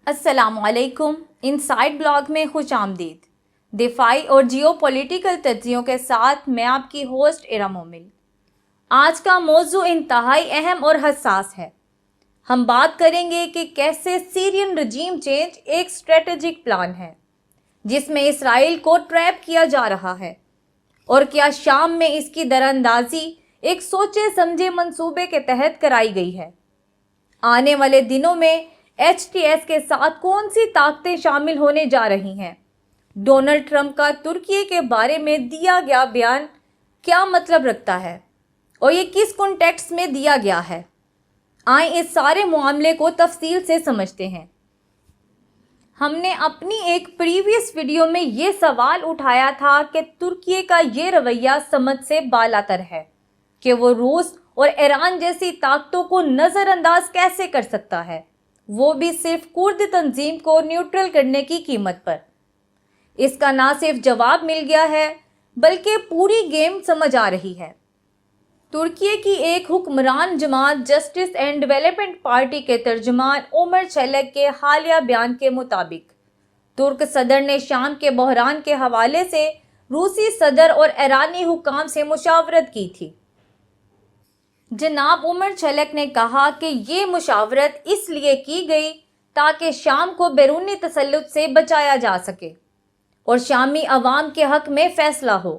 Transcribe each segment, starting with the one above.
السلام علیکم، insight blog میں خوش آمدید۔ دفاعی اور جیو پولیٹیکل تجزیوں کے ساتھ میں آپ کی ہوسٹ ارم مومل۔ آج کا موضوع انتہائی اہم اور حساس ہے۔ ہم بات کریں گے کہ کیسے سیرین رجیم چینج ایک اسٹریٹجک پلان ہے جس میں اسرائیل کو ٹریپ کیا جا رہا ہے، اور کیا شام میں اس کی دراندازی ایک سوچے سمجھے منصوبے کے تحت کرائی گئی ہے۔ آنے والے دنوں میں ایچ ٹی ایس کے ساتھ کون سی طاقتیں شامل ہونے جا رہی ہیں؟ ڈونلڈ ٹرمپ کا ترکی کے بارے میں دیا گیا بیان کیا مطلب رکھتا ہے اور یہ کس کانٹیکسٹ میں دیا گیا ہے؟ آئیں اس سارے معاملے کو تفصیل سے سمجھتے ہیں۔ ہم نے اپنی ایک پریویس ویڈیو میں یہ سوال اٹھایا تھا کہ ترکی کا یہ رویہ سمجھ سے بالاتر ہے کہ وہ روس اور ایران جیسی طاقتوں کو نظر انداز کیسے کر سکتا ہے، وہ بھی صرف کرد تنظیم کو نیوٹرل کرنے کی قیمت پر۔ اس کا نہ صرف جواب مل گیا ہے بلکہ پوری گیم سمجھ آ رہی ہے۔ ترکی کی ایک حکمران جماعت جسٹس اینڈ ڈیولپمنٹ پارٹی کے ترجمان عمر چیلک کے حالیہ بیان کے مطابق ترک صدر نے شام کے بحران کے حوالے سے روسی صدر اور ایرانی حکام سے مشاورت کی تھی۔ جناب عمر چیلک نے کہا کہ یہ مشاورت اس لیے کی گئی تاکہ شام کو بیرونی تسلط سے بچایا جا سکے اور شامی عوام کے حق میں فیصلہ ہو۔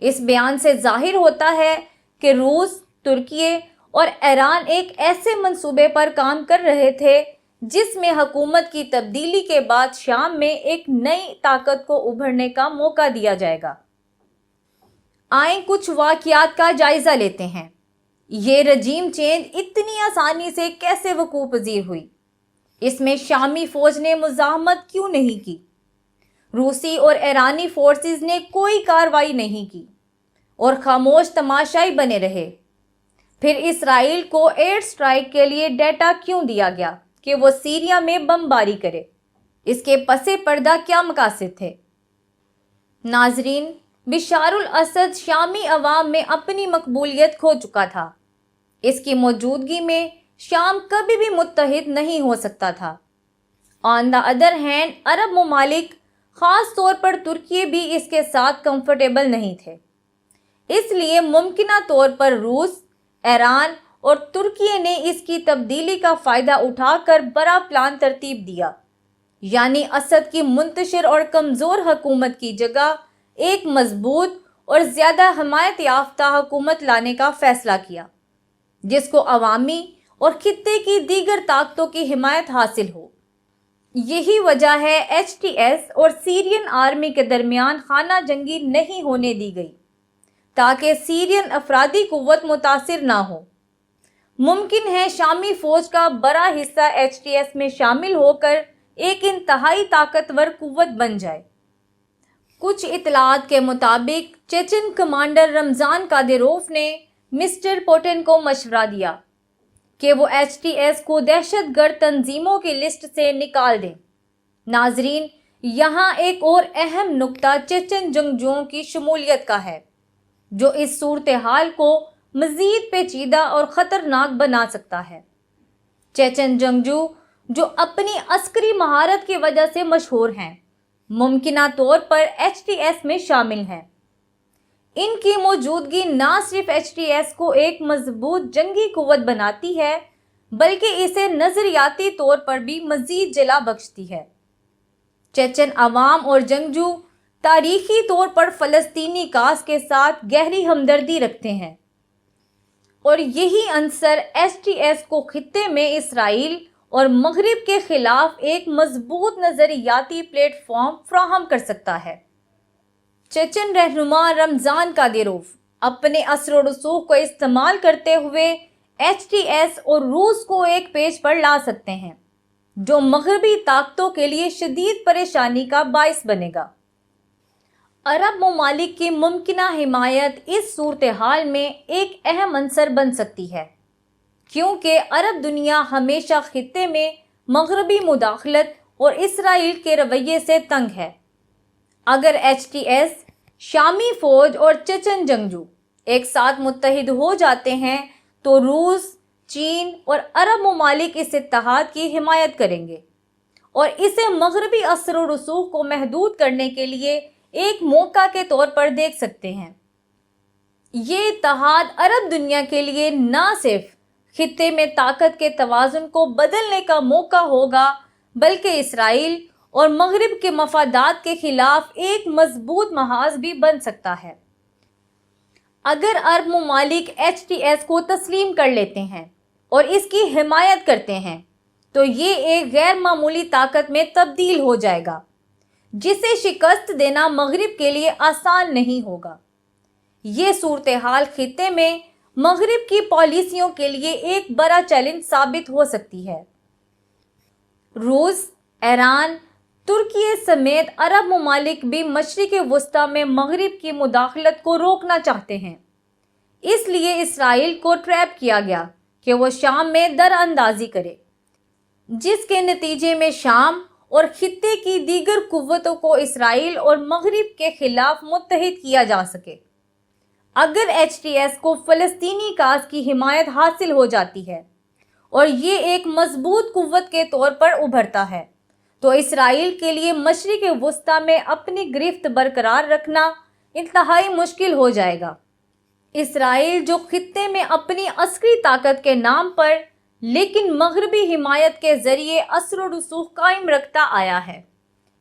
اس بیان سے ظاہر ہوتا ہے کہ روس، ترکی اور ایران ایک ایسے منصوبے پر کام کر رہے تھے جس میں حکومت کی تبدیلی کے بعد شام میں ایک نئی طاقت کو ابھرنے کا موقع دیا جائے گا۔ آئیں کچھ واقعات کا جائزہ لیتے ہیں۔ یہ رجیم چینج اتنی آسانی سے کیسے وقوع پذیر ہوئی؟ اس میں شامی فوج نے مزاحمت کیوں نہیں کی؟ روسی اور ایرانی فورسز نے کوئی کارروائی نہیں کی اور خاموش تماشائی بنے رہے۔ پھر اسرائیل کو ایئر سٹرائک کے لیے ڈیٹا کیوں دیا گیا کہ وہ سیریا میں بمباری کرے؟ اس کے پس پردہ کیا مقاصد تھے؟ ناظرین، بشار الاسد شامی عوام میں اپنی مقبولیت کھو چکا تھا۔ اس کی موجودگی میں شام کبھی بھی متحد نہیں ہو سکتا تھا۔ آن دا ادر ہینڈ، عرب ممالک، خاص طور پر ترکی بھی اس کے ساتھ کمفرٹیبل نہیں تھے۔ اس لیے ممکنہ طور پر روس، ایران اور ترکی نے اس کی تبدیلی کا فائدہ اٹھا کر بڑا پلان ترتیب دیا، یعنی اسد کی منتشر اور کمزور حکومت کی جگہ ایک مضبوط اور زیادہ حمایت یافتہ حکومت لانے کا فیصلہ کیا جس کو عوامی اور خطے کی دیگر طاقتوں کی حمایت حاصل ہو۔ یہی وجہ ہے ایچ ٹی ایس اور سیرین آرمی کے درمیان خانہ جنگی نہیں ہونے دی گئی تاکہ سیرین افرادی قوت متاثر نہ ہو۔ ممکن ہے شامی فوج کا بڑا حصہ ایچ ٹی ایس میں شامل ہو کر ایک انتہائی طاقتور قوت بن جائے۔ کچھ اطلاعات کے مطابق چیچن کمانڈر رمضان قادیروف نے مسٹر پوٹن کو مشورہ دیا کہ وہ ایچ ٹی ایس کو دہشت گرد تنظیموں کی لسٹ سے نکال دیں۔ ناظرین، یہاں ایک اور اہم نکتہ چیچن جنگجوؤں کی شمولیت کا ہے جو اس صورتحال کو مزید پیچیدہ اور خطرناک بنا سکتا ہے۔ چیچن جنگجو جو اپنی عسکری مہارت کی وجہ سے مشہور ہیں، ممکنہ طور پر ایچ ٹی ایس میں شامل ہیں۔ ان کی موجودگی نہ صرف ایچ ٹی ایس کو ایک مضبوط جنگی قوت بناتی ہے بلکہ اسے نظریاتی طور پر بھی مزید جلا بخشتی ہے۔ چیچن عوام اور جنگجو تاریخی طور پر فلسطینی کاز کے ساتھ گہری ہمدردی رکھتے ہیں، اور یہی عنصر ایچ ٹی ایس کو خطے میں اسرائیل اور مغرب کے خلاف ایک مضبوط نظریاتی پلیٹ فارم فراہم کر سکتا ہے۔ چیچن رہنما رمضان قادیروف اپنے اثر و رسوخ کو استعمال کرتے ہوئے ایچ ٹی ایس اور روس کو ایک پیج پر لا سکتے ہیں جو مغربی طاقتوں کے لیے شدید پریشانی کا باعث بنے گا۔ عرب ممالک کی ممکنہ حمایت اس صورتحال میں ایک اہم عنصر بن سکتی ہے، کیونکہ عرب دنیا ہمیشہ خطے میں مغربی مداخلت اور اسرائیل کے رویے سے تنگ ہے۔ اگر ایچ ٹی ایس، شامی فوج اور چیچن جنگجو ایک ساتھ متحد ہو جاتے ہیں تو روس، چین اور عرب ممالک اس اتحاد کی حمایت کریں گے اور اسے مغربی اثر و رسوخ کو محدود کرنے کے لیے ایک موقع کے طور پر دیکھ سکتے ہیں۔ یہ اتحاد عرب دنیا کے لیے نہ صرف خطے میں طاقت کے توازن کو بدلنے کا موقع ہوگا بلکہ اسرائیل اور مغرب کے مفادات کے خلاف ایک مضبوط محاذ بھی بن سکتا ہے۔ اگر عرب ممالک HTS کو تسلیم کر لیتے ہیں اور اس کی حمایت کرتے ہیں تو یہ ایک غیر معمولی طاقت میں تبدیل ہو جائے گا جسے شکست دینا مغرب کے لیے آسان نہیں ہوگا۔ یہ صورتحال خطے میں مغرب کی پالیسیوں کے لیے ایک بڑا چیلنج ثابت ہو سکتی ہے۔ روس، ایران، ترکی سمیت عرب ممالک بھی مشرق وسطی میں مغرب کی مداخلت کو روکنا چاہتے ہیں۔ اس لیے اسرائیل کو ٹریپ کیا گیا کہ وہ شام میں در اندازی کرے، جس کے نتیجے میں شام اور خطے کی دیگر قوتوں کو اسرائیل اور مغرب کے خلاف متحد کیا جا سکے۔ اگر HTS کو فلسطینی کاز کی حمایت حاصل ہو جاتی ہے اور یہ ایک مضبوط قوت کے طور پر ابھرتا ہے تو اسرائیل کے لیے مشرق وسطی میں اپنی گرفت برقرار رکھنا انتہائی مشکل ہو جائے گا۔ اسرائیل جو خطے میں اپنی عسکری طاقت کے نام پر لیکن مغربی حمایت کے ذریعے اثر و رسوخ قائم رکھتا آیا ہے،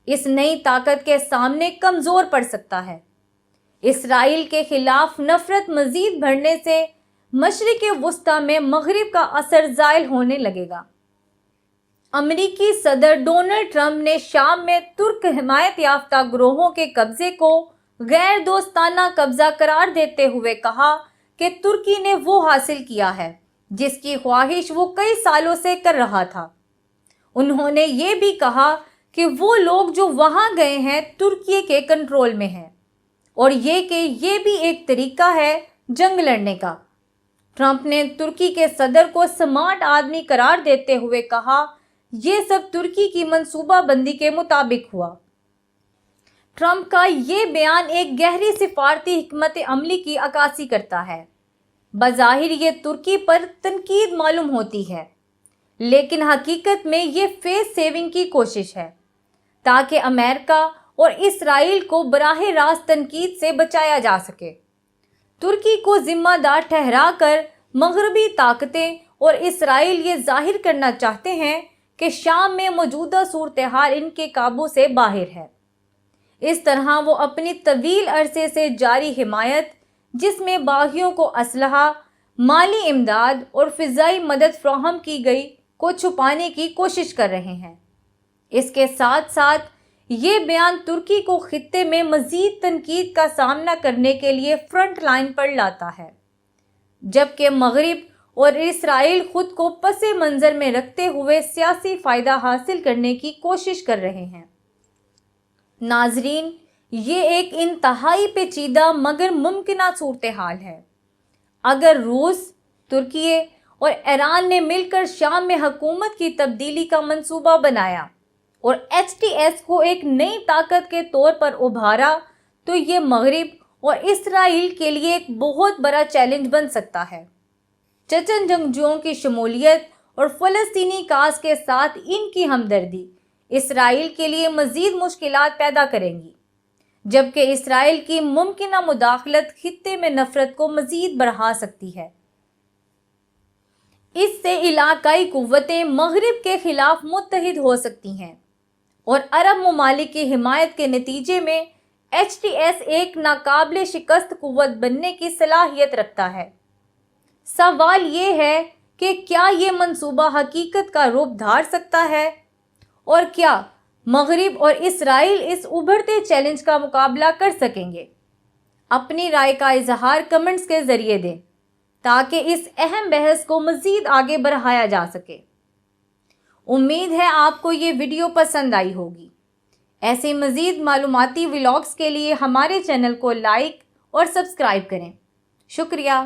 اس نئی طاقت کے سامنے کمزور پڑ سکتا ہے۔ اسرائیل کے خلاف نفرت مزید بڑھنے سے مشرق وسطی میں مغرب کا اثر زائل ہونے لگے گا۔ امریکی صدر ڈونلڈ ٹرمپ نے شام میں ترک حمایت یافتہ گروہوں کے قبضے کو غیر دوستانہ قبضہ قرار دیتے ہوئے کہا کہ ترکی نے وہ حاصل کیا ہے جس کی خواہش وہ کئی سالوں سے کر رہا تھا۔ انہوں نے یہ بھی کہا کہ وہ لوگ جو وہاں گئے ہیں ترکی کے کنٹرول میں ہیں اور یہ بھی ایک طریقہ ہے جنگ لڑنے کا۔ ٹرمپ نے ترکی کے صدر کو سمارٹ آدمی قرار دیتے ہوئے کہا، یہ سب ترکی کی منصوبہ بندی کے مطابق ہوا۔ ٹرمپ کا یہ بیان ایک گہری سفارتی حکمت عملی کی عکاسی کرتا ہے۔ بظاہر یہ ترکی پر تنقید معلوم ہوتی ہے، لیکن حقیقت میں یہ فیس سیونگ کی کوشش ہے تاکہ امریکہ اور اسرائیل کو براہ راست تنقید سے بچایا جا سکے۔ ترکی کو ذمہ دار ٹھہرا کر مغربی طاقتیں اور اسرائیل یہ ظاہر کرنا چاہتے ہیں کہ شام میں موجودہ صورتحال ان کے قابو سے باہر ہے۔ اس طرح وہ اپنی طویل عرصے سے جاری حمایت، جس میں باغیوں کو اسلحہ، مالی امداد اور فضائی مدد فراہم کی گئی، کو چھپانے کی کوشش کر رہے ہیں۔ اس کے ساتھ ساتھ یہ بیان ترکی کو خطے میں مزید تنقید کا سامنا کرنے کے لیے فرنٹ لائن پر لاتا ہے، جبکہ مغرب اور اسرائیل خود کو پس منظر میں رکھتے ہوئے سیاسی فائدہ حاصل کرنے کی کوشش کر رہے ہیں۔ ناظرین، یہ ایک انتہائی پیچیدہ مگر ممکنہ صورتحال ہے۔ اگر روس، ترکی اور ایران نے مل کر شام میں حکومت کی تبدیلی کا منصوبہ بنایا اور HTS کو ایک نئی طاقت کے طور پر ابھارا تو یہ مغرب اور اسرائیل کے لیے ایک بہت بڑا چیلنج بن سکتا ہے۔ چچن جنگجوؤں کی شمولیت اور فلسطینی کاز کے ساتھ ان کی ہمدردی اسرائیل کے لیے مزید مشکلات پیدا کریں گی، جبکہ اسرائیل کی ممکنہ مداخلت خطے میں نفرت کو مزید بڑھا سکتی ہے۔ اس سے علاقائی قوتیں مغرب کے خلاف متحد ہو سکتی ہیں اور عرب ممالک کی حمایت کے نتیجے میں HTS ایک ناقابل شکست قوت بننے کی صلاحیت رکھتا ہے۔ سوال یہ ہے کہ کیا یہ منصوبہ حقیقت کا روپ دھار سکتا ہے، اور کیا مغرب اور اسرائیل اس ابھرتے چیلنج کا مقابلہ کر سکیں گے؟ اپنی رائے کا اظہار کمنٹس کے ذریعے دیں تاکہ اس اہم بحث کو مزید آگے بڑھایا جا سکے۔ امید ہے آپ کو یہ ویڈیو پسند آئی ہوگی۔ ایسے مزید معلوماتی ولاگز کے لیے ہمارے چینل کو لائک اور سبسکرائب کریں۔ شکریہ۔